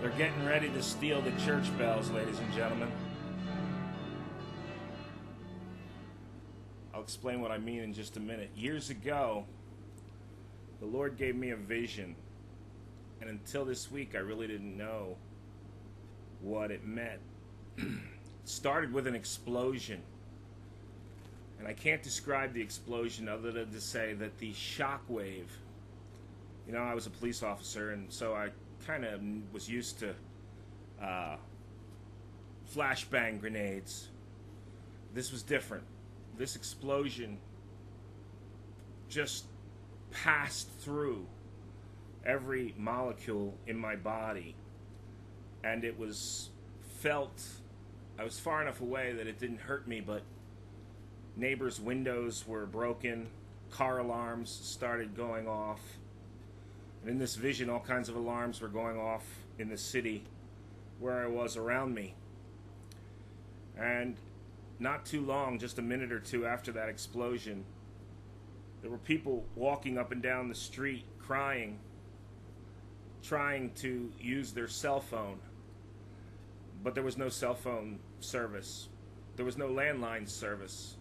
They're getting ready to steal the church bells, ladies and gentlemen. I'll explain what I mean in just a minute. Years ago, the Lord gave me a vision, and until this week, I really didn't know what it meant. It started with an explosion, and I can't describe the explosion other than to say that the shock wave, you know, I was a police officer, and so I kind of was used to flashbang grenades. This was different. This explosion just passed through every molecule in my body, and it was felt. I was far enough away that it didn't hurt me, but neighbors' windows were broken, car alarms started going off, and in this vision all kinds of alarms were going off in the city where I was around me. And not too long, just a minute or two after that explosion, there were people walking up and down the street crying, trying to use their cell phone. But there was no cell phone service. There was no landline service.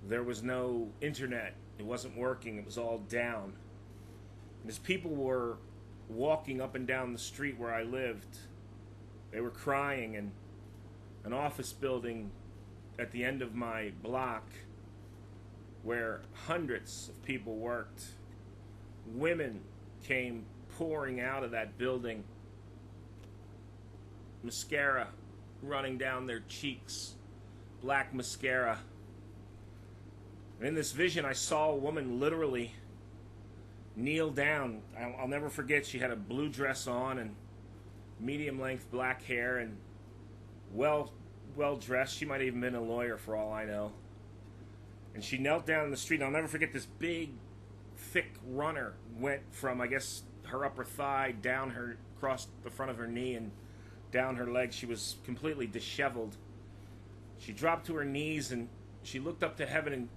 There was no internet. It wasn't working. It was all down. And as people were walking up and down the street where I lived, they were crying, and an office building at the end of my block where hundreds of people worked, women came pouring out of that building, mascara running down their cheeks, black mascara. And in this vision, I saw a woman literally kneel down. I'll never forget, she had a blue dress on and medium-length black hair and well dressed. She might have even been a lawyer for all I know. And she knelt down in the street. I'll never forget, this big, thick runner went from, I guess, her upper thigh down her, across the front of her knee and down her leg. She was completely disheveled. She dropped to her knees and she looked up to heaven, and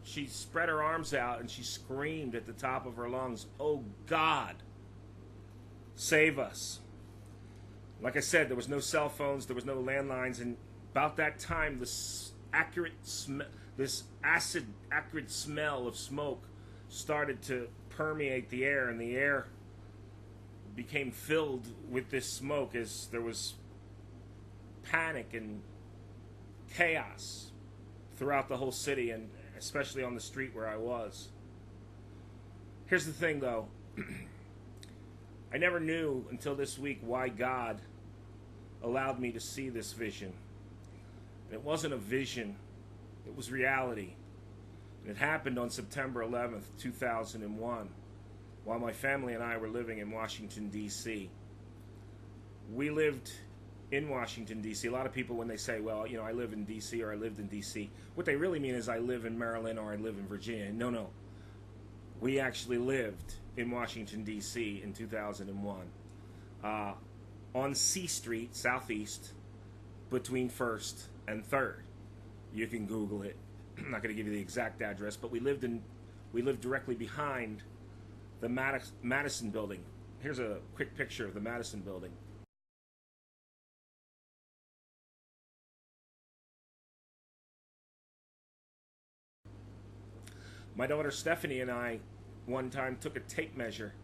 she spread her arms out and she screamed at the top of her lungs, "Oh God, save us." Like I said, there was no cell phones, there was no landlines, and about that time, this acid, acrid smell of smoke started to permeate the air, and the air became filled with this smoke as there was panic and chaos throughout the whole city, and especially on the street where I was. Here's the thing, though. I never knew until this week why God allowed me to see this vision. And it wasn't a vision, it was reality. And it happened on September 11th, 2001, while my family and I were living in Washington, D.C. We lived in Washington, D.C. A lot of people, when they say, well, you know, I live in D.C. or I lived in D.C., what they really mean is I live in Maryland or I live in Virginia. No. We actually lived in Washington, D.C. in 2001. On C Street, southeast, between 1st and 3rd. You can Google it. I'm not going to give you the exact address, but we lived directly behind the Madison building. Here's a quick picture of the Madison building. My daughter Stephanie and I one time took a tape measure,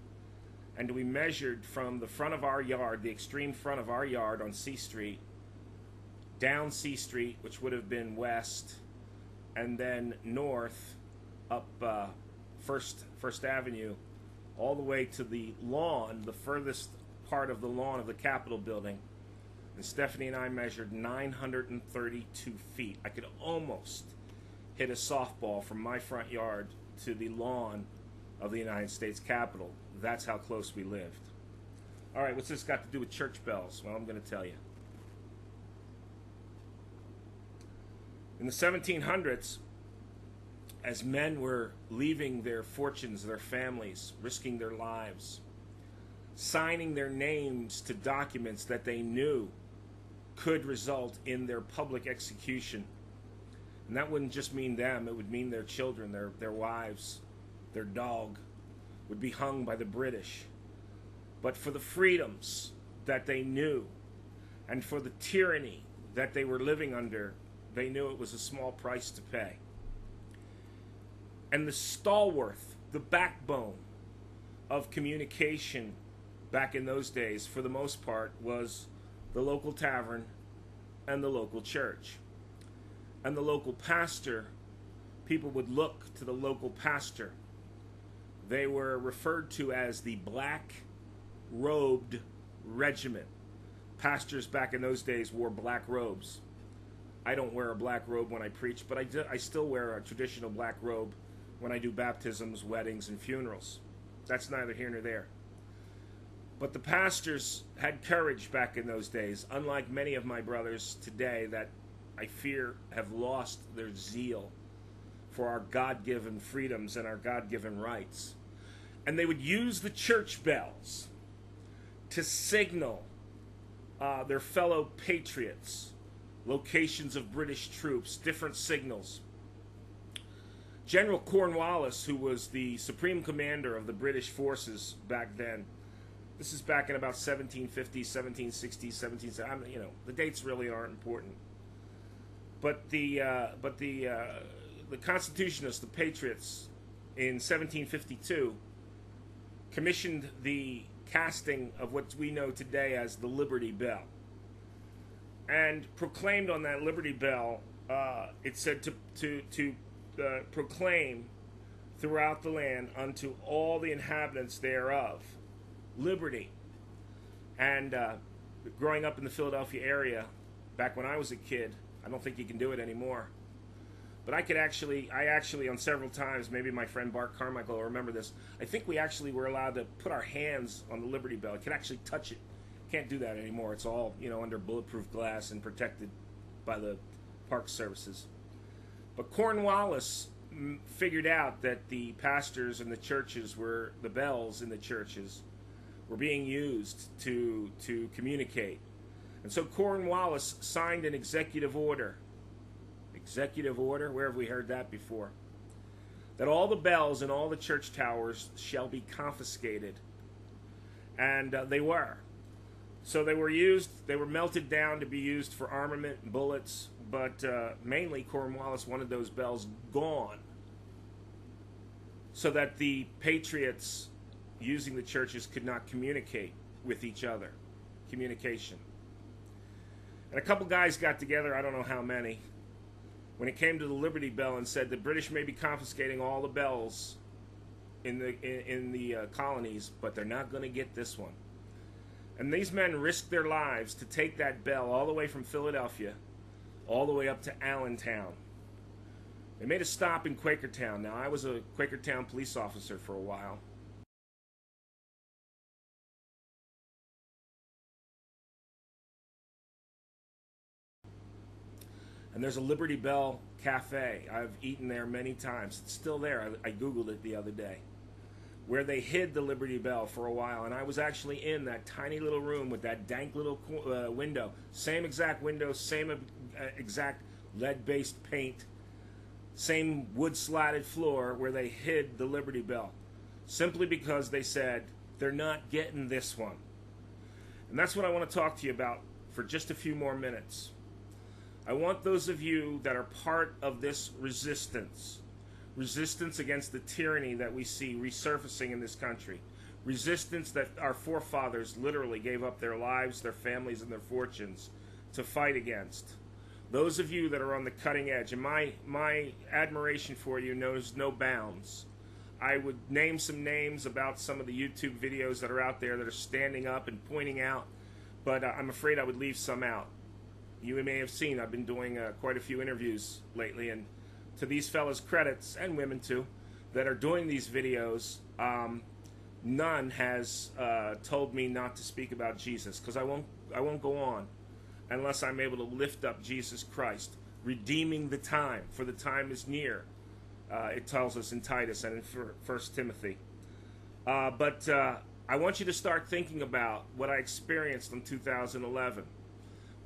and we measured from the front of our yard, the extreme front of our yard on C Street, down C Street, which would have been west, and then north up First Avenue, all the way to the lawn, the furthest part of the lawn of the Capitol building. And Stephanie and I measured 932 feet. I could almost hit a softball from my front yard to the lawn of the United States Capitol. That's how close we lived. All right, what's this got to do with church bells? Well, I'm going to tell you. In the 1700s, as men were leaving their fortunes, their families, risking their lives, signing their names to documents that they knew could result in their public execution. And that wouldn't just mean them, it would mean their children, their wives, their dog would be hung by the British. But for the freedoms that they knew, and for the tyranny that they were living under, they knew it was a small price to pay. And the stalwart, the backbone of communication back in those days, for the most part, was the local tavern and the local church. And the local pastor, people would look to the local pastor. They were referred to as the black-robed regiment. Pastors back in those days wore black robes. I don't wear a black robe when I preach, but I still wear a traditional black robe when I do baptisms, weddings, and funerals. That's neither here nor there. But the pastors had courage back in those days, unlike many of my brothers today that I fear have lost their zeal for our God-given freedoms and our God-given rights. And they would use the church bells to signal their fellow patriots locations of British troops, different signals. General Cornwallis, who was the supreme commander of the British forces back then, this is back in about 1750s, 1760s, 1770s. You know, the dates really aren't important. But the Constitutionists, the Patriots, in 1752, commissioned the casting of what we know today as the Liberty Bell, and proclaimed on that Liberty Bell, it said to proclaim throughout the land unto all the inhabitants thereof liberty. And growing up in the Philadelphia area, back when I was a kid, I don't think you can do it anymore. But I actually on several times, maybe my friend Bart Carmichael will remember this, I think we actually were allowed to put our hands on the Liberty Bell. You could actually touch it. Can't do that anymore. It's all, under bulletproof glass and protected by the park services. But Cornwallis figured out that the pastors and the churches the bells in the churches were being used to communicate. And so Cornwallis signed an executive order. Executive order? Where have we heard that before? That all the bells in all the church towers shall be confiscated. And they were. So they were melted down to be used for armament and bullets, but mainly Cornwallis wanted those bells gone so that the patriots using the churches could not communicate with each other. Communication. And a couple guys got together, I don't know how many, when it came to the Liberty Bell and said the British may be confiscating all the bells in the colonies, but they're not going to get this one. And these men risked their lives to take that bell all the way from Philadelphia, all the way up to Allentown. They made a stop in Quakertown. Now, I was a Quakertown police officer for a while. And there's a Liberty Bell Cafe. I've eaten there many times. It's still there. I Googled it the other day. Where they hid the Liberty Bell for a while. And I was actually in that tiny little room with that dank little window. Same exact window, same exact lead-based paint, same wood-slatted floor where they hid the Liberty Bell. Simply because they said, they're not getting this one. And that's what I want to talk to you about for just a few more minutes. I want those of you that are part of this resistance against the tyranny that we see resurfacing in this country, resistance that our forefathers literally gave up their lives, their families, and their fortunes to fight against. Those of you that are on the cutting edge, and my admiration for you knows no bounds. I would name some names about some of the YouTube videos that are out there that are standing up and pointing out, but I'm afraid I would leave some out. You may have seen I've been doing quite a few interviews lately, and to these fellas' credits, and women too, that are doing these videos, none has told me not to speak about Jesus, because I won't go on unless I'm able to lift up Jesus Christ, redeeming the time, for the time is near. It tells us in Titus and in 1 Timothy. But I want you to start thinking about what I experienced in 2011.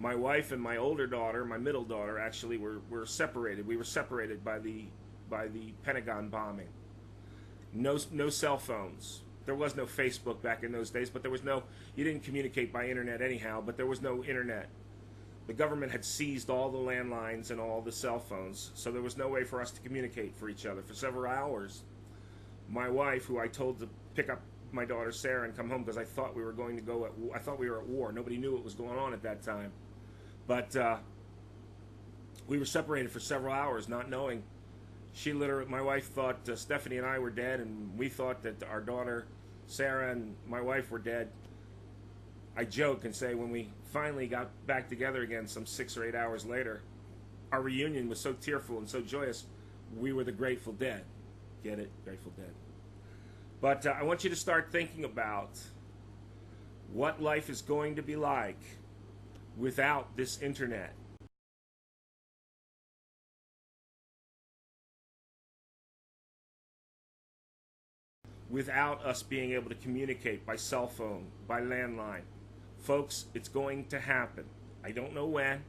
My wife and my older daughter, my middle daughter, actually were separated. We were separated by the Pentagon bombing. No cell phones. there was no Facebook back in those days, but there was no, you didn't communicate by internet anyhow, but there was no internet. The government had seized all the landlines and all the cell phones, so there was no way for us to communicate for each other for several hours. My wife, who I told to pick up my daughter Sarah and come home because I thought we were going to go I thought we were at war. Nobody knew what was going on at that time. But we were separated for several hours, not knowing. My wife thought Stephanie and I were dead, and we thought that our daughter Sarah and my wife were dead. I joke and say when we finally got back together again some 6 or 8 hours later, our reunion was so tearful and so joyous, we were the Grateful Dead. Get it? Grateful Dead. But I want you to start thinking about what life is going to be like without this internet. Without us being able to communicate by cell phone, by landline. Folks, it's going to happen. I don't know when.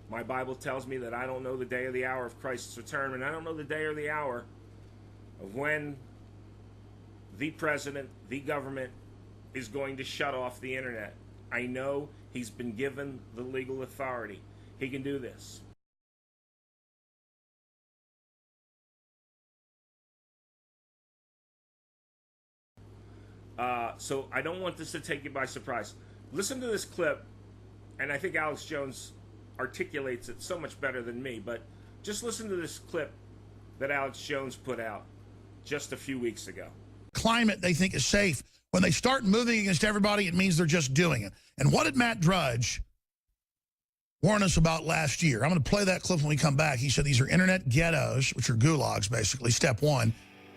My Bible tells me that I don't know the day or the hour of Christ's return, and I don't know the day or the hour of when the president, the government, is going to shut off the internet. I know he's been given the legal authority. He can do this. So I don't want this to take you by surprise. Listen to this clip, and I think Alex Jones articulates it so much better than me, but just listen to this clip that Alex Jones put out just a few weeks ago. Climate they think is safe. When they start moving against everybody, it means they're just doing it. And what did Matt Drudge warn us about last year? I'm going to play that clip when we come back. He said these are internet ghettos, which are gulags, basically, step one.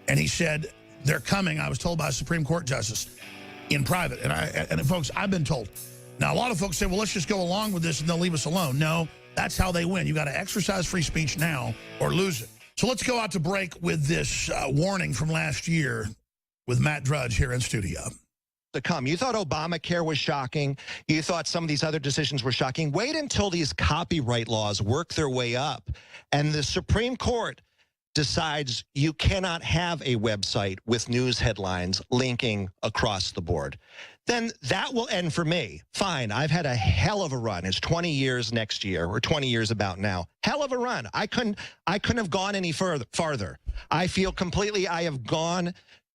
And he said they're coming, I was told by a Supreme Court justice, in private. And folks, I've been told. Now, a lot of folks say, well, let's just go along with this and they'll leave us alone. No, that's how they win. You got to exercise free speech now or lose it. So let's go out to break with this warning from last year with Matt Drudge here in studio. To come. You thought Obamacare was shocking. You thought some of these other decisions were shocking. Wait until these copyright laws work their way up and the Supreme Court decides you cannot have a website with news headlines linking across the board. Then that will end for me. Fine, I've had a hell of a run. It's 20 years next year, or 20 years about now. Hell of a run. I couldn't have gone any farther. I feel completely, I have gone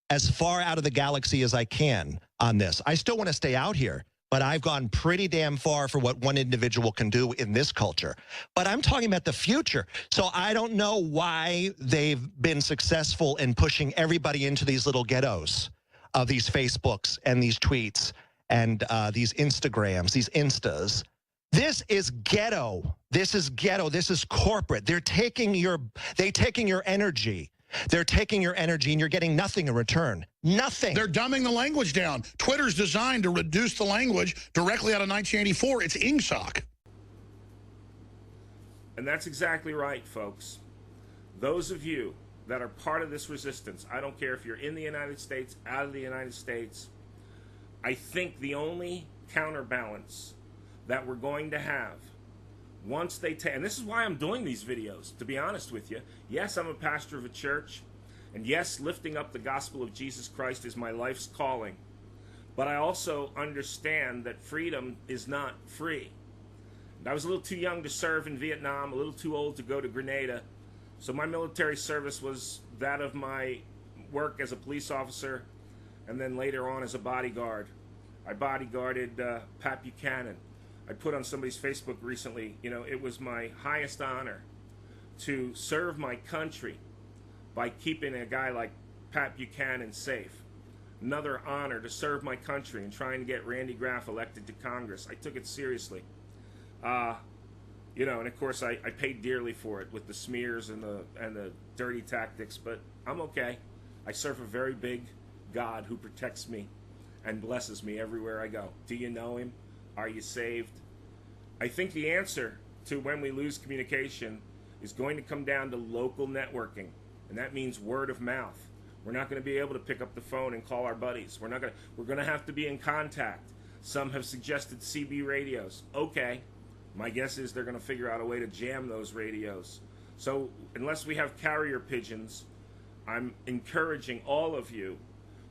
as far out of the galaxy as I can on this. I still want to stay out here, but I've gone pretty damn far for what one individual can do in this culture. But I'm talking about the future. So I don't know why they've been successful in pushing everybody into these little ghettos of these Facebooks and these tweets and these Instagrams, these Instas. This is ghetto. This is ghetto. This is corporate. They're taking your energy. They're taking your energy and you're getting nothing in return. Nothing. They're dumbing the language down. Twitter's designed to reduce the language directly out of 1984. It's ingsoc. And that's exactly right, folks. Those of you that are part of this resistance, I don't care if you're in the United States, out of the United States, I think the only counterbalance that we're going to have once they take, and this is why I'm doing these videos, to be honest with you. Yes, I'm a pastor of a church, and yes, lifting up the gospel of Jesus Christ is my life's calling. But I also understand that freedom is not free. And I was a little too young to serve in Vietnam, a little too old to go to Grenada. So my military service was that of my work as a police officer, and then later on as a bodyguard. I bodyguarded Pat Buchanan. I put on somebody's Facebook recently, you know, it was my highest honor to serve my country by keeping a guy like Pat Buchanan safe. Another honor to serve my country and trying to get Randy Graff elected to Congress. I took it seriously. You know, and of course I paid dearly for it with the smears and the dirty tactics, but I'm okay. I serve a very big God who protects me and blesses me everywhere I go. Do you know him? Are you saved? I think the answer to when we lose communication is going to come down to local networking, and that means word of mouth. We're not going to be able to pick up the phone and call our buddies. We're going to have to be in contact. Some have suggested CB radios. Okay, my guess is they're going to figure out a way to jam those radios. So unless we have carrier pigeons, I'm encouraging all of you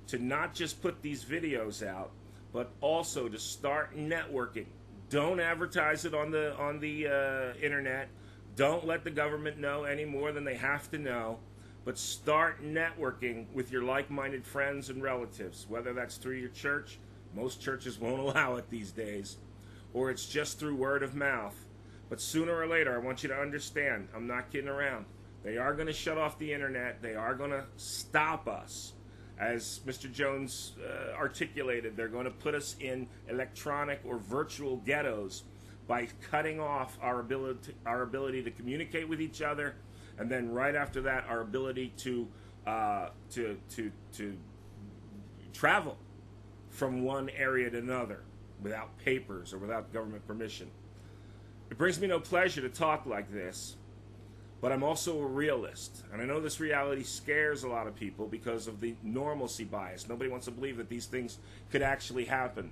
to not just put these videos out, but also to start networking. Don't advertise it on the internet. Don't let the government know any more than they have to know. But start networking with your like-minded friends and relatives, whether that's through your church. Most churches won't allow it these days. Or it's just through word of mouth. But sooner or later, I want you to understand, I'm not kidding around. They are going to shut off the internet. They are going to stop us. As Mr. Jones articulated, they're going to put us in electronic or virtual ghettos by cutting off our ability to communicate with each other, and then right after that, our ability to travel from one area to another without papers or without government permission. It brings me no pleasure to talk like this, but I'm also a realist. And I know this reality scares a lot of people because of the normalcy bias. Nobody wants to believe that these things could actually happen.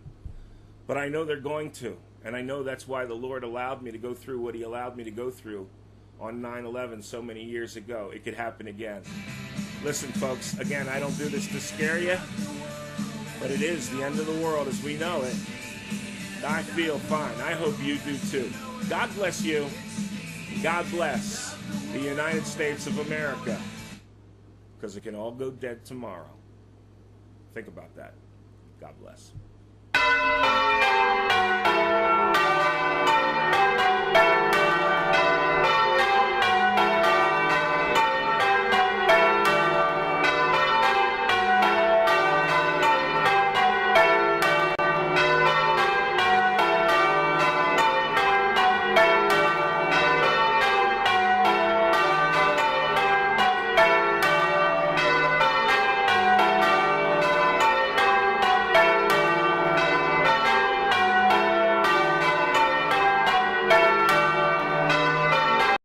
But I know they're going to. And I know that's why the Lord allowed me to go through what he allowed me to go through on 9/11 so many years ago. It could happen again. Listen, folks, again, I don't do this to scare you, but it is the end of the world as we know it. I feel fine. I hope you do too. God bless you. God bless the United States of America, because it can all go dead tomorrow. Think about that. God bless.